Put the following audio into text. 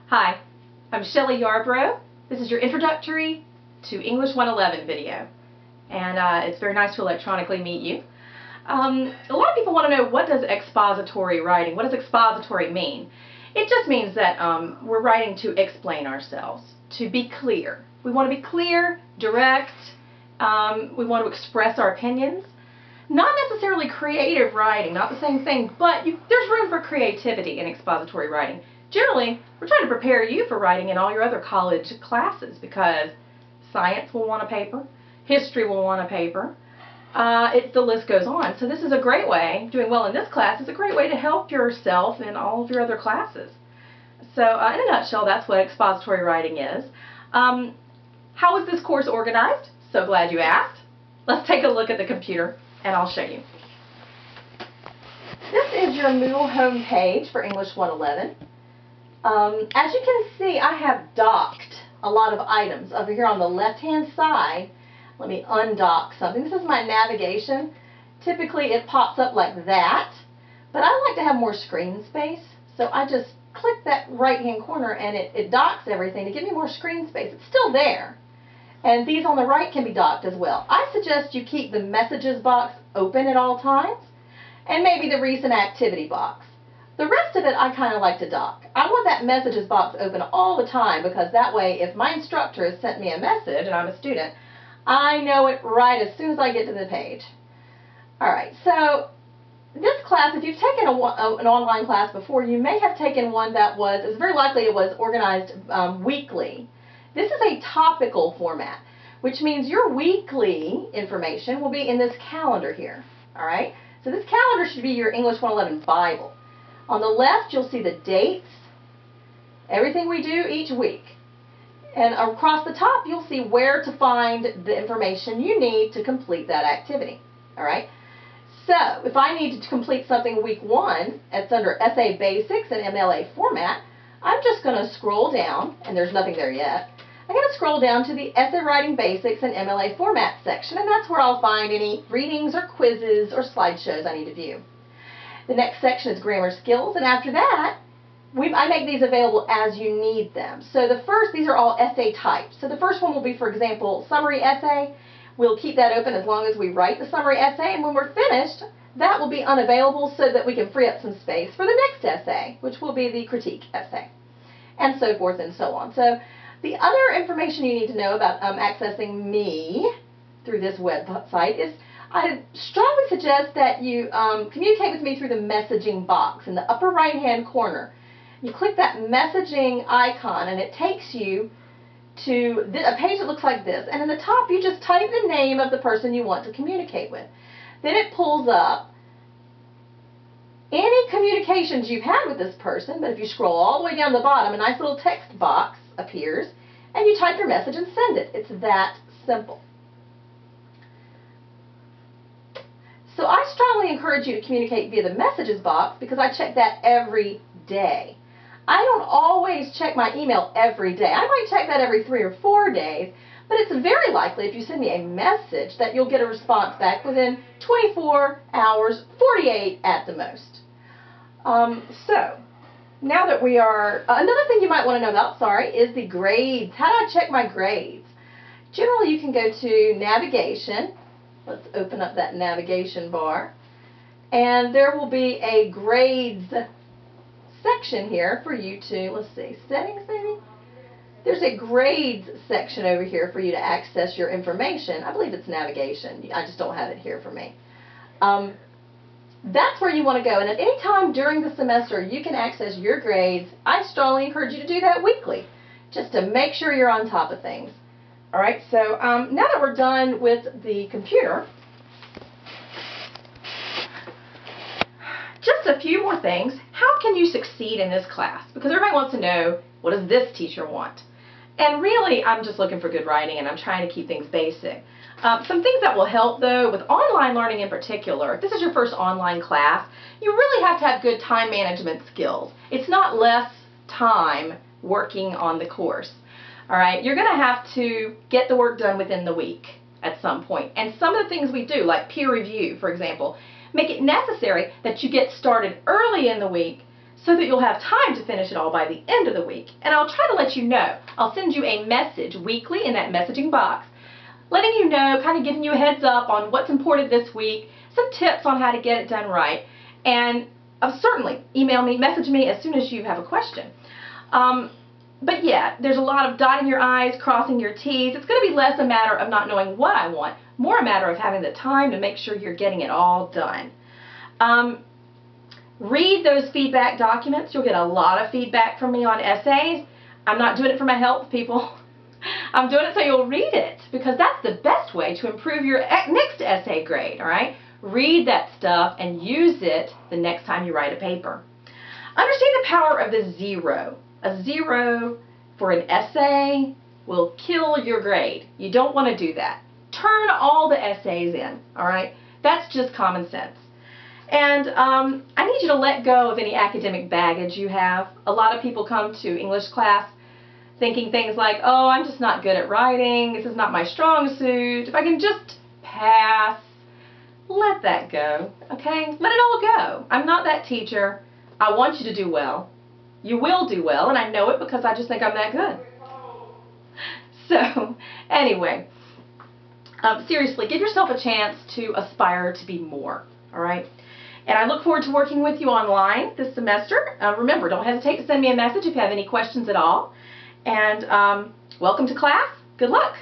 Hi, I'm Shelley Yarbrough. This is your introductory to English 111 video, and it's very nice to electronically meet you. A lot of people want to know, what does expository writing, what does expository mean? It just means that we're writing to explain ourselves, to be clear. We want to be clear, direct, we want to express our opinions. Not necessarily creative writing, not the same thing, but there's room for creativity in expository writing. Generally, we're trying to prepare you for writing in all your other college classes, because science will want a paper, history will want a paper, the list goes on. So this is a great way, doing well in this class is a great way to help yourself in all of your other classes. So in a nutshell, that's what expository writing is. How is this course organized? So glad you asked. Let's take a look at the computer and I'll show you. This is your Moodle home page for English 111. As you can see, I have docked a lot of items over here on the left-hand side. Let me undock something. This is my navigation. Typically it pops up like that, but I like to have more screen space, so I just click that right-hand corner and it docks everything to give me more screen space. It's still there, and these on the right can be docked as well. I suggest you keep the messages box open at all times, and maybe the recent activity box. The rest of it I kind of like to dock. I want that messages box open all the time, because that way if my instructor has sent me a message and I'm a student, I know it right as soon as I get to the page. Alright, so this class, if you've taken an online class before, you may have taken one that it's very likely it was organized weekly. This is a topical format, which means your weekly information will be in this calendar here. Alright, so this calendar should be your English 111 Bible. On the left, you'll see the dates, everything we do each week. And across the top, you'll see where to find the information you need to complete that activity. All right? So, if I need to complete something week 1, it's under Essay Basics and MLA format, I'm just going to scroll down, and there's nothing there yet. I'm going to scroll down to the Essay Writing Basics and MLA format section, and that's where I'll find any readings or quizzes or slideshows I need to view. The next section is grammar skills, and after that, I make these available as you need them. So these are all essay types. So the first one will be, for example, summary essay. We'll keep that open as long as we write the summary essay, and when we're finished, that will be unavailable so that we can free up some space for the next essay, which will be the critique essay, and so forth and so on. So the other information you need to know about accessing me through this website is, I strongly suggest that you communicate with me through the messaging box in the upper right-hand corner. You click that messaging icon and it takes you to a page that looks like this. And in the top, you just type the name of the person you want to communicate with. Then it pulls up any communications you've had with this person, but if you scroll all the way down the bottom, a nice little text box appears, and you type your message and send it. It's that simple. So I strongly encourage you to communicate via the messages box, because I check that every day. I don't always check my email every day. I might check that every 3 or 4 days, but it's very likely if you send me a message that you'll get a response back within 24 hours, 48 at the most. So now that we are, another thing you might want to know about, is the grades. How do I check my grades? Generally, you can go to navigation. Let's open up that navigation bar, and there will be a grades section here for you to, let's see, settings maybe? There's a grades section over here for you to access your information. I believe it's navigation. I just don't have it here for me. That's where you want to go, and at any time during the semester you can access your grades. I strongly encourage you to do that weekly, just to make sure you're on top of things. Alright, so now that we're done with the computer, just a few more things. How can you succeed in this class? Because everybody wants to know, what does this teacher want? And really, I'm just looking for good writing, and I'm trying to keep things basic. Some things that will help, though, with online learning in particular, if this is your first online class, you really have to have good time management skills. It's not less time working on the course. Alright, you're going to have to get the work done within the week at some point. And some of the things we do, like peer review, for example, make it necessary that you get started early in the week so that you'll have time to finish it all by the end of the week. And I'll try to let you know. I'll send you a message weekly in that messaging box, letting you know, kind of giving you a heads up on what's important this week, some tips on how to get it done right, and certainly email me, message me as soon as you have a question. But yeah, there's a lot of dotting your I's, crossing your T's. It's going to be less a matter of not knowing what I want, more a matter of having the time to make sure you're getting it all done. Read those feedback documents. You'll get a lot of feedback from me on essays. I'm not doing it for my health, people. I'm doing it so you'll read it, because that's the best way to improve your next essay grade, all right? Read that stuff and use it the next time you write a paper. Understand the power of the zero. A 0 for an essay will kill your grade. You don't want to do that. Turn all the essays in, all right? That's just common sense. And I need you to let go of any academic baggage you have. A lot of people come to English class thinking things like, oh, I'm just not good at writing. This is not my strong suit. If I can just pass, let that go, okay? Let it all go. I'm not that teacher. I want you to do well. You will do well, and I know it because I just think I'm that good. So, anyway, seriously, give yourself a chance to aspire to be more, all right? And I look forward to working with you online this semester. Remember, don't hesitate to send me a message if you have any questions at all. And welcome to class. Good luck.